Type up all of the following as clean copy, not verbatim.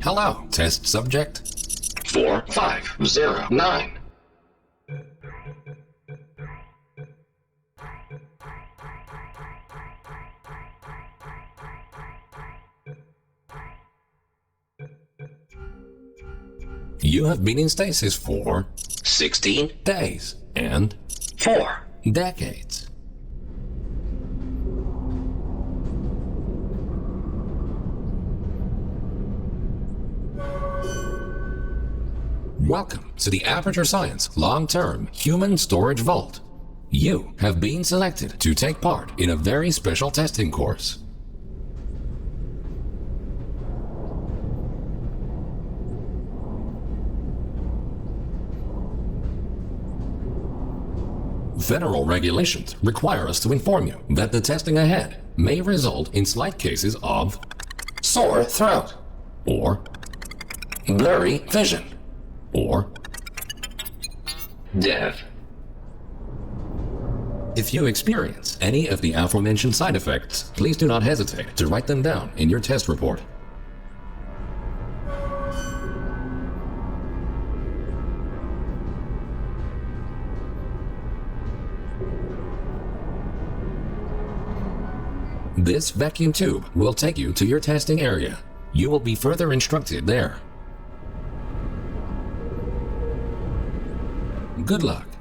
Hello, test subject. 4509. You have been in stasis for 16 days and 4 decades. Welcome to the Aperture Science Long-Term Human Storage Vault. You have been selected to take part in a very special testing course. Federal regulations require us to inform you that the testing ahead may result in slight cases of sore throat or blurry vision or death. If you experience any of the aforementioned side effects, please do not hesitate to write them down in your test report. This vacuum tube will take you to your testing area. You will be further instructed there. Good luck.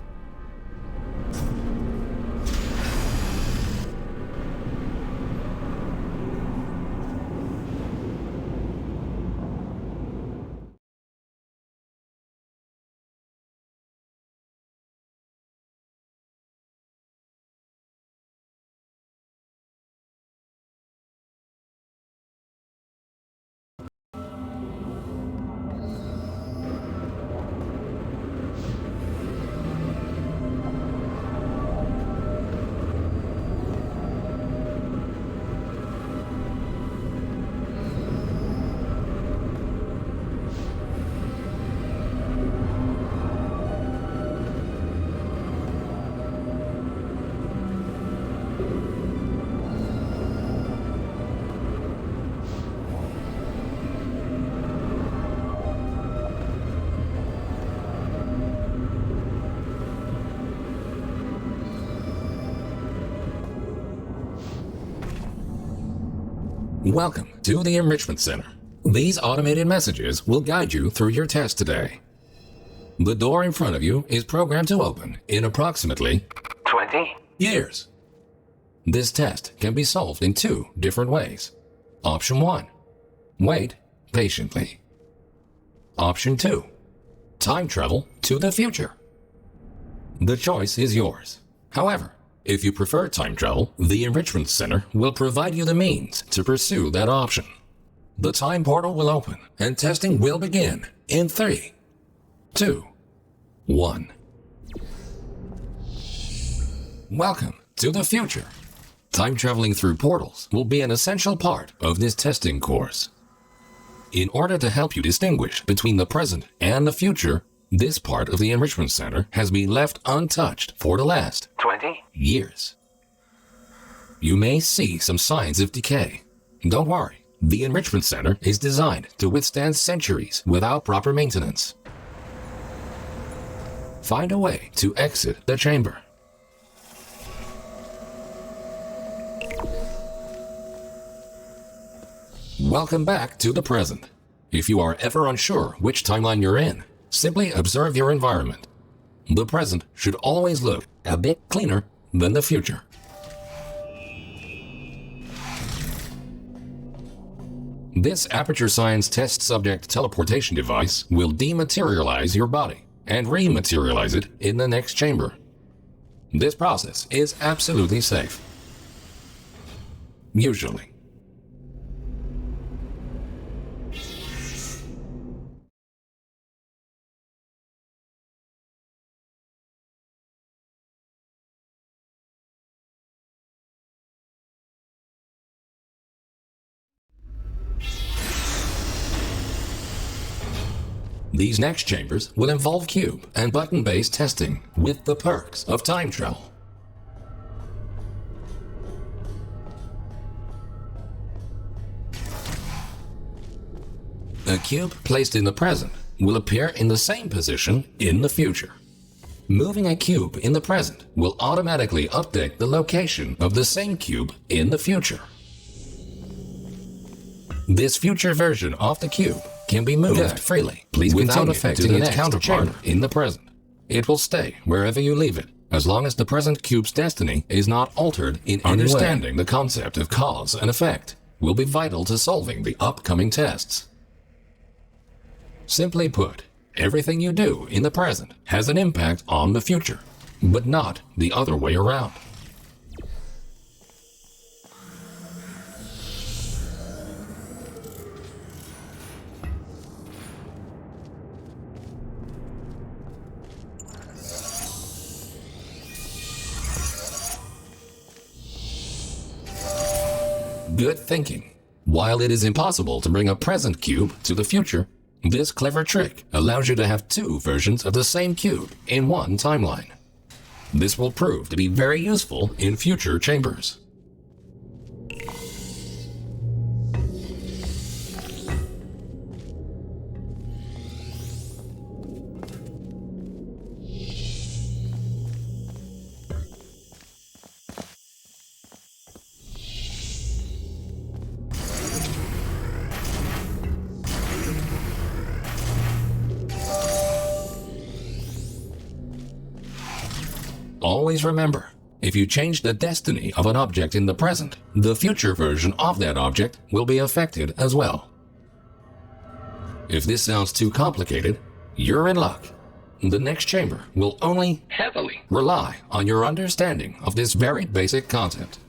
Welcome to the Enrichment Center. These automated messages will guide you through your test today. The door in front of you is programmed to open in approximately 20 years. This test can be solved in two different ways. Option 1. Wait patiently. Option 2. Time travel to the future. The choice is yours. However, if you prefer time travel, the Enrichment Center will provide you the means to pursue that option. The time portal will open and testing will begin in 3, 2, 1. Welcome to the future. Time traveling through portals will be an essential part of this testing course. In order to help you distinguish between the present and the future, this part of the Enrichment Center has been left untouched for the last 20 years. You may see some signs of decay. Don't worry, the Enrichment Center is designed to withstand centuries without proper maintenance. Find a way to exit the chamber. Welcome back to the present. If you are ever unsure which timeline you're in, simply observe your environment. The present should always look a bit cleaner than the future. This Aperture Science test subject teleportation device will dematerialize your body and rematerialize it in the next chamber. This process is absolutely safe. Usually. These next chambers will involve cube and button-based testing with the perks of time travel. A cube placed in the present will appear in the same position in the future. Moving a cube in the present will automatically update the location of the same cube in the future. This future version of the cube can be moved freely, without affecting its counterpart in the present. It will stay wherever you leave it, as long as the present cube's destiny is not altered in any way. Understanding the concept of cause and effect will be vital to solving the upcoming tests. Simply put, everything you do in the present has an impact on the future, but not the other way around. Good thinking. While it is impossible to bring a present cube to the future, this clever trick allows you to have two versions of the same cube in one timeline. This will prove to be very useful in future chambers. Always remember, if you change the destiny of an object in the present, the future version of that object will be affected as well. If this sounds too complicated, you're in luck. The next chamber will only heavily rely on your understanding of this very basic concept.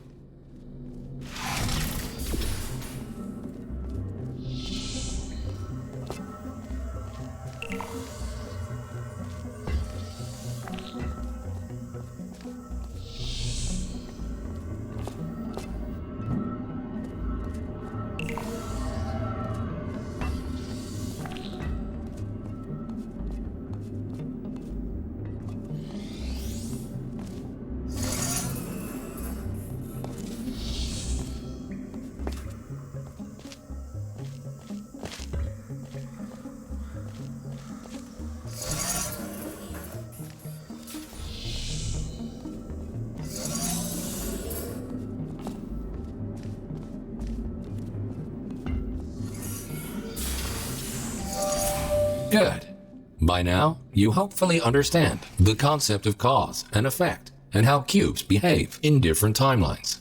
Good. By now, you hopefully understand the concept of cause and effect and how cubes behave in different timelines.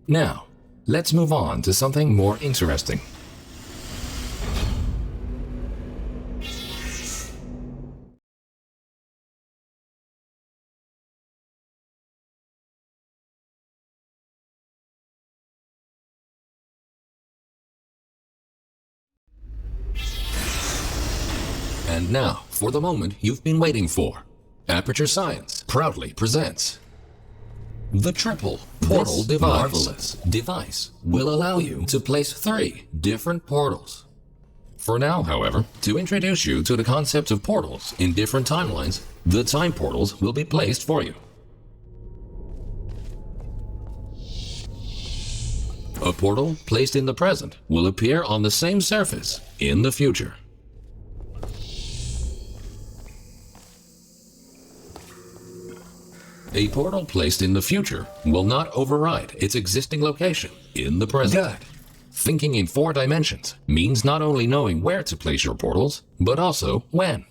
Now, let's move on to something more interesting. And now, for the moment you've been waiting for. Aperture Science proudly presents the Triple Portal device will allow you to place 3 different portals. For now, however, to introduce you to the concept of portals in different timelines, the time portals will be placed for you. A portal placed in the present will appear on the same surface in the future. A portal placed in the future will not override its existing location in the present. Good. Thinking in 4 dimensions means not only knowing where to place your portals, but also when.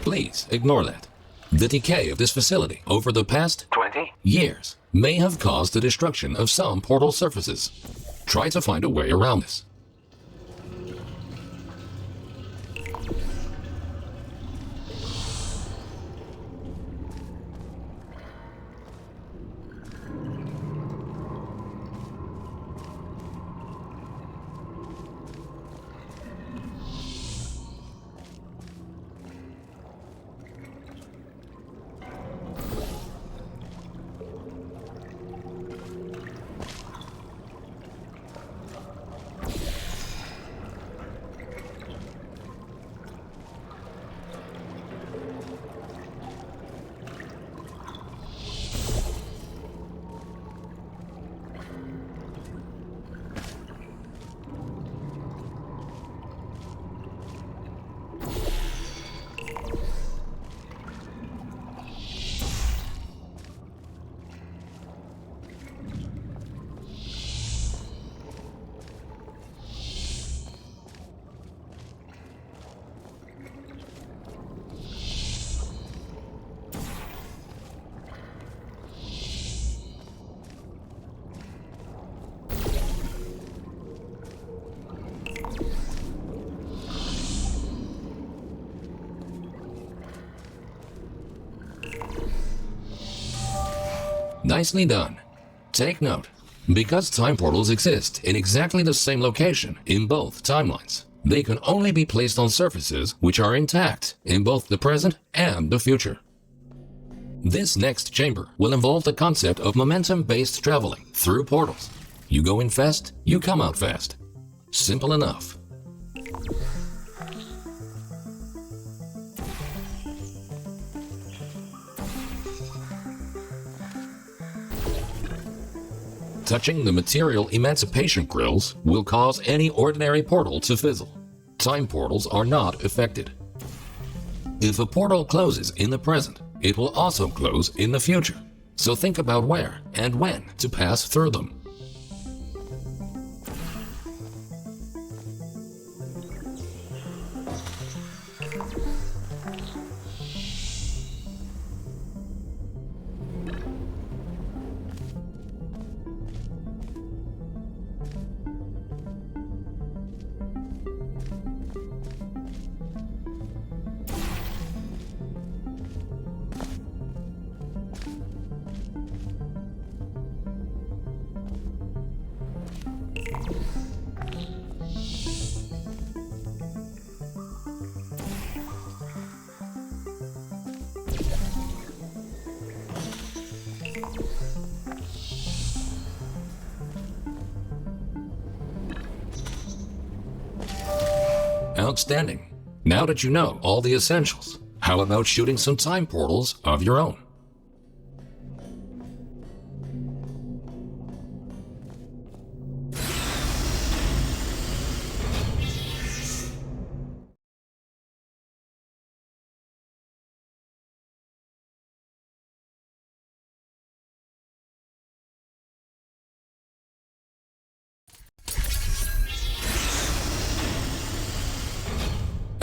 Please ignore that. The decay of this facility over the past 20 years may have caused the destruction of some portal surfaces. Try to find a way around this. Nicely done. Take note. Because time portals exist in exactly the same location in both timelines, they can only be placed on surfaces which are intact in both the present and the future. This next chamber will involve the concept of momentum-based traveling through portals. You go in fast, you come out fast. Simple enough. Touching the material emancipation grills will cause any ordinary portal to fizzle. Time portals are not affected. If a portal closes in the present, it will also close in the future. So think about where and when to pass through them. Outstanding. Now that you know all the essentials, how about shooting some time portals of your own?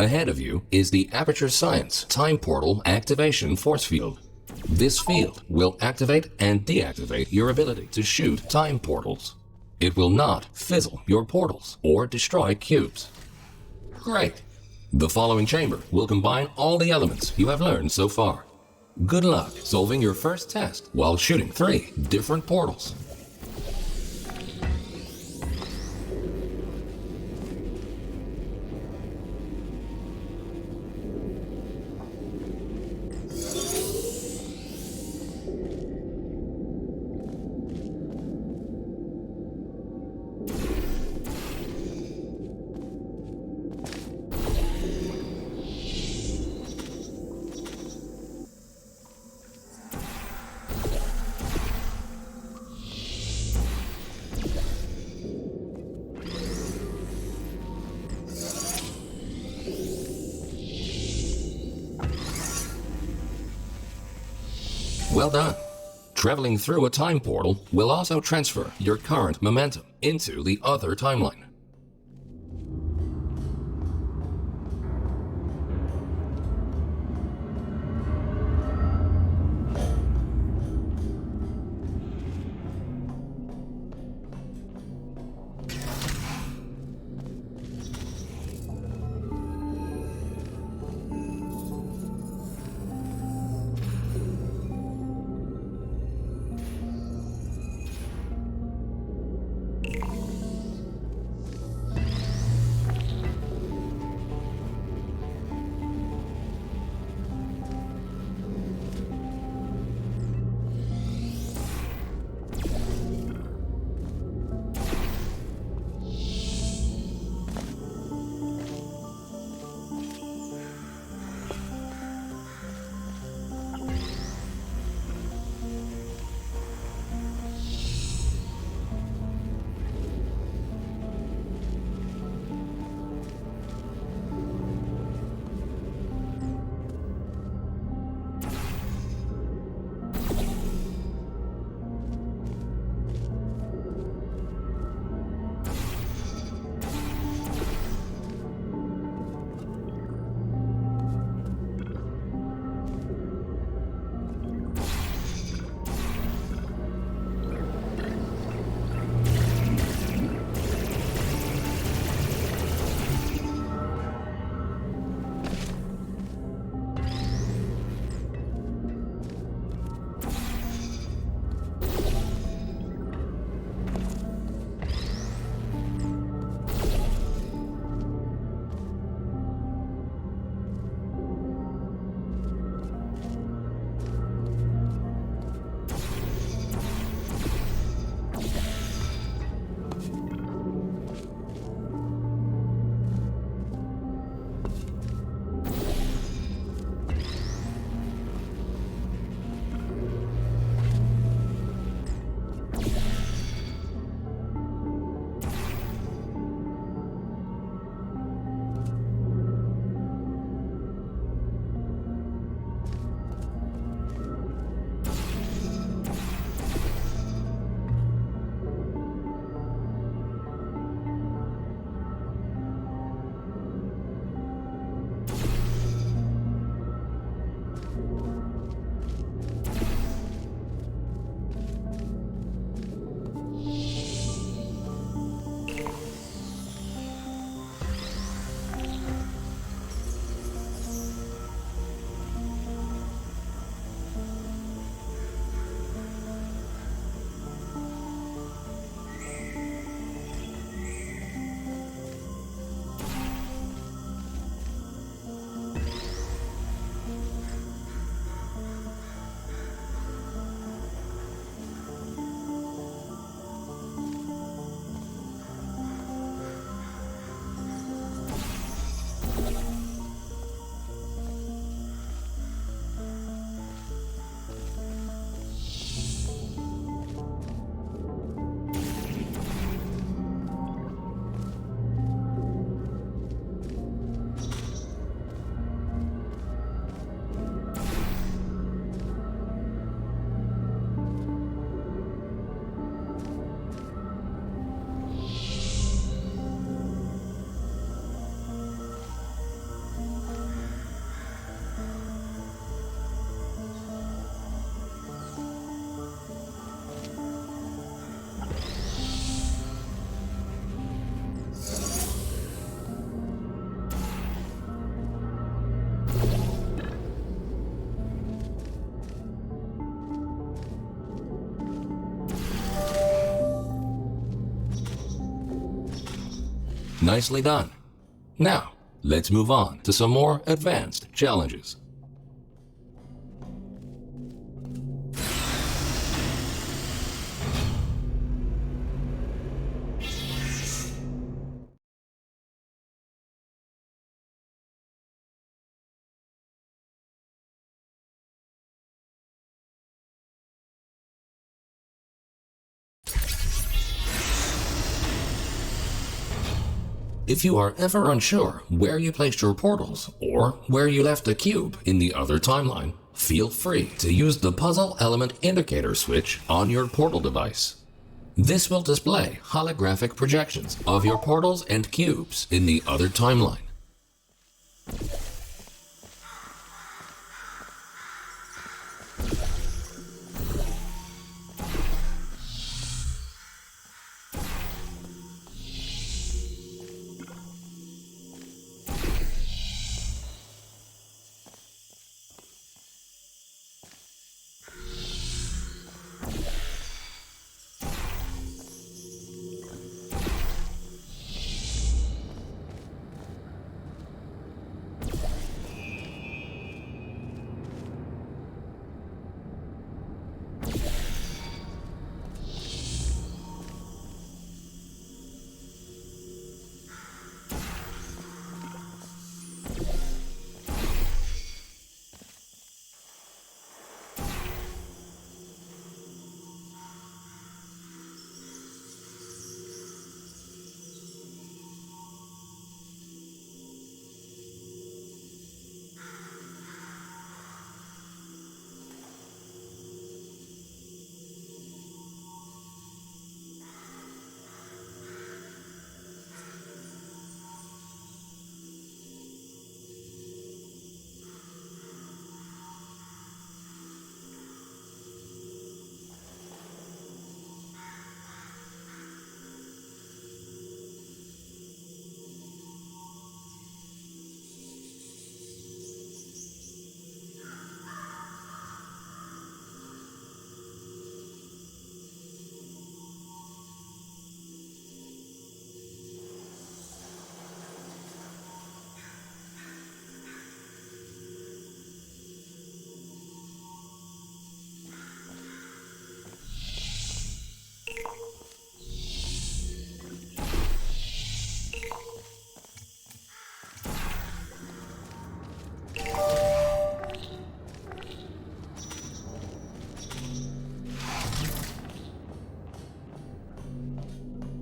Ahead of you is the Aperture Science Time Portal Activation Force Field. This field will activate and deactivate your ability to shoot time portals. It will not fizzle your portals or destroy cubes. Great! The following chamber will combine all the elements you have learned so far. Good luck solving your first test while shooting 3 different portals. Well done. Traveling through a time portal will also transfer your current momentum into the other timeline. Nicely done. Now, let's move on to some more advanced challenges. If you are ever unsure where you placed your portals or where you left a cube in the other timeline, feel free to use the puzzle element indicator switch on your portal device. This will display holographic projections of your portals and cubes in the other timeline.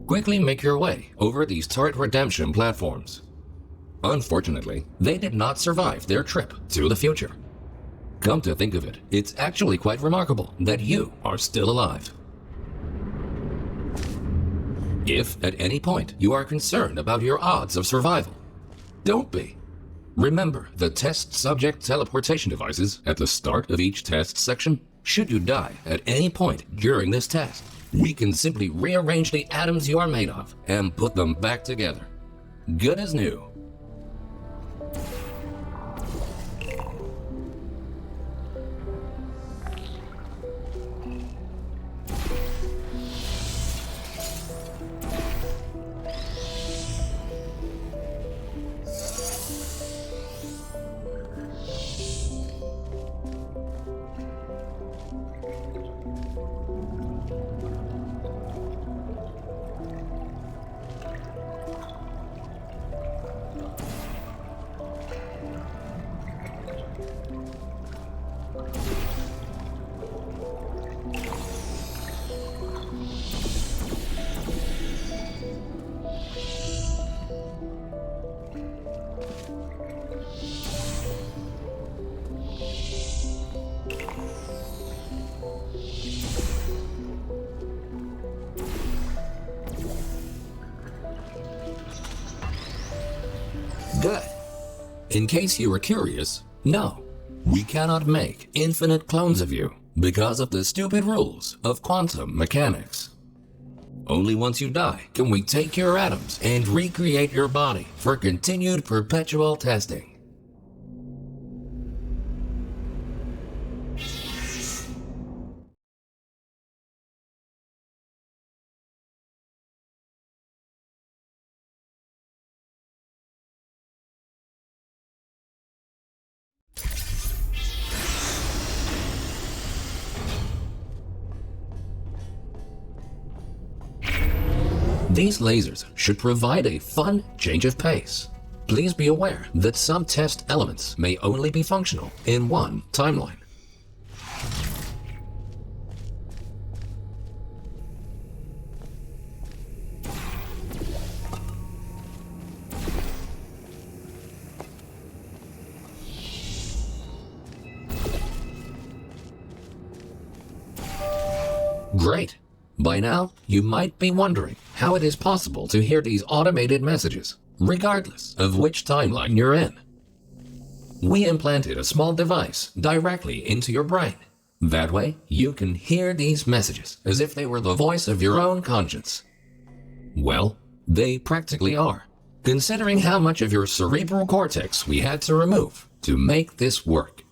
Quickly make your way over these turret redemption platforms. Unfortunately, they did not survive their trip to the future. Come to think of it, it's actually quite remarkable that you are still alive. If at any point you are concerned about your odds of survival, don't be. Remember the test subject teleportation devices at the start of each test section? Should you die at any point during this test, we can simply rearrange the atoms you are made of and put them back together. Good as new. Good. In case you were curious, no, we cannot make infinite clones of you because of the stupid rules of quantum mechanics. Only once you die can we take your atoms and recreate your body for continued perpetual testing. These lasers should provide a fun change of pace. Please be aware that some test elements may only be functional in one timeline. Great! By now, you might be wondering how it is possible to hear these automated messages, regardless of which timeline you're in. We implanted a small device directly into your brain. That way, you can hear these messages as if they were the voice of your own conscience. Well, they practically are, considering how much of your cerebral cortex we had to remove to make this work.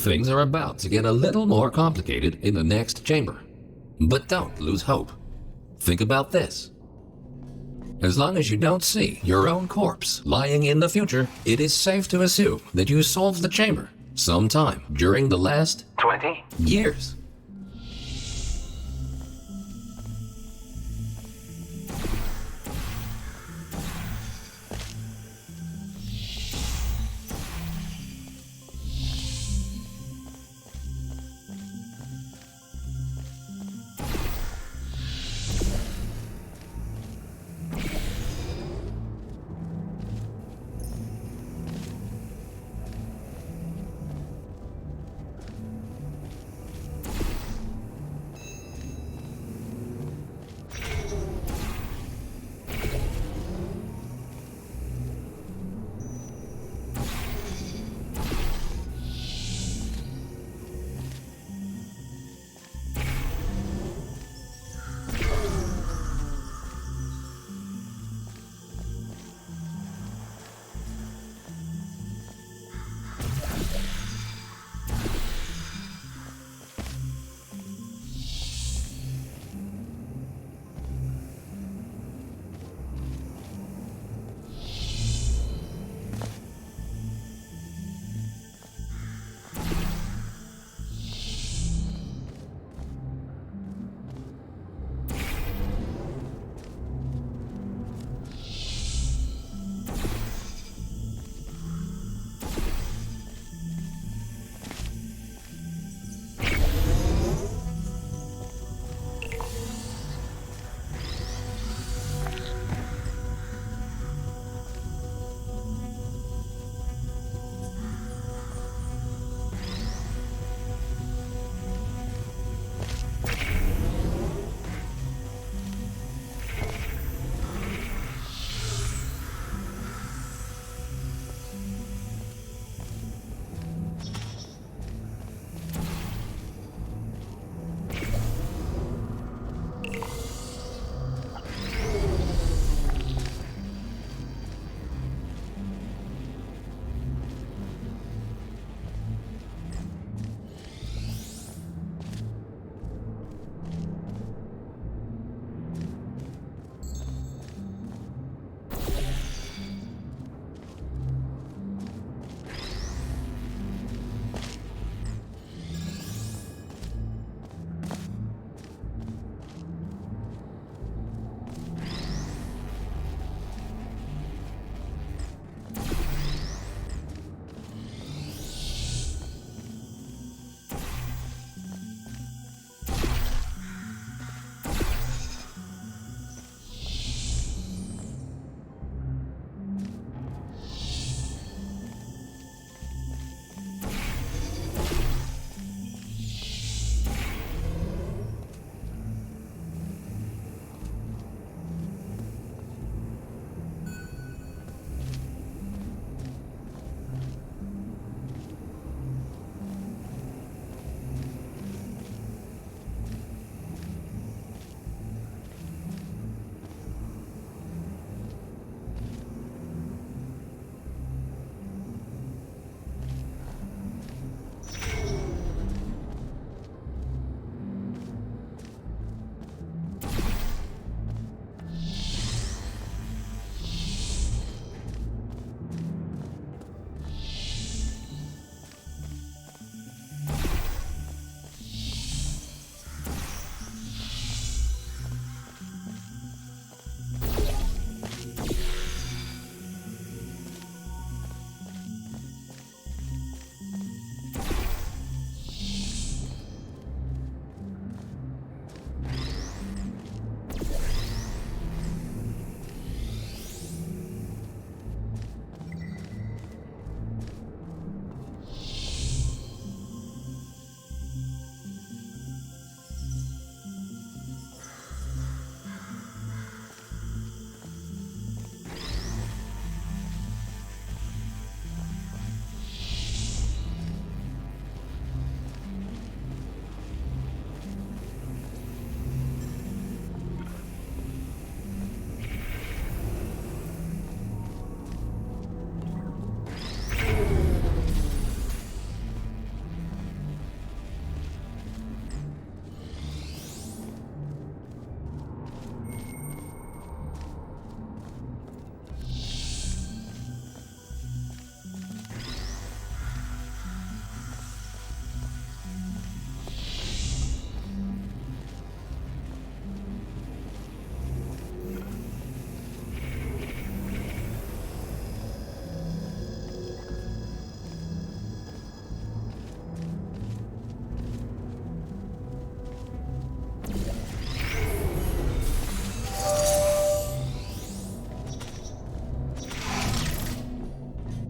Things are about to get a little more complicated in the next chamber. But don't lose hope. Think about this. As long as you don't see your own corpse lying in the future, it is safe to assume that you solved the chamber sometime during the last 20 years.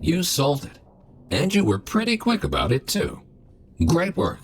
You solved it. And you were pretty quick about it, too. Great work.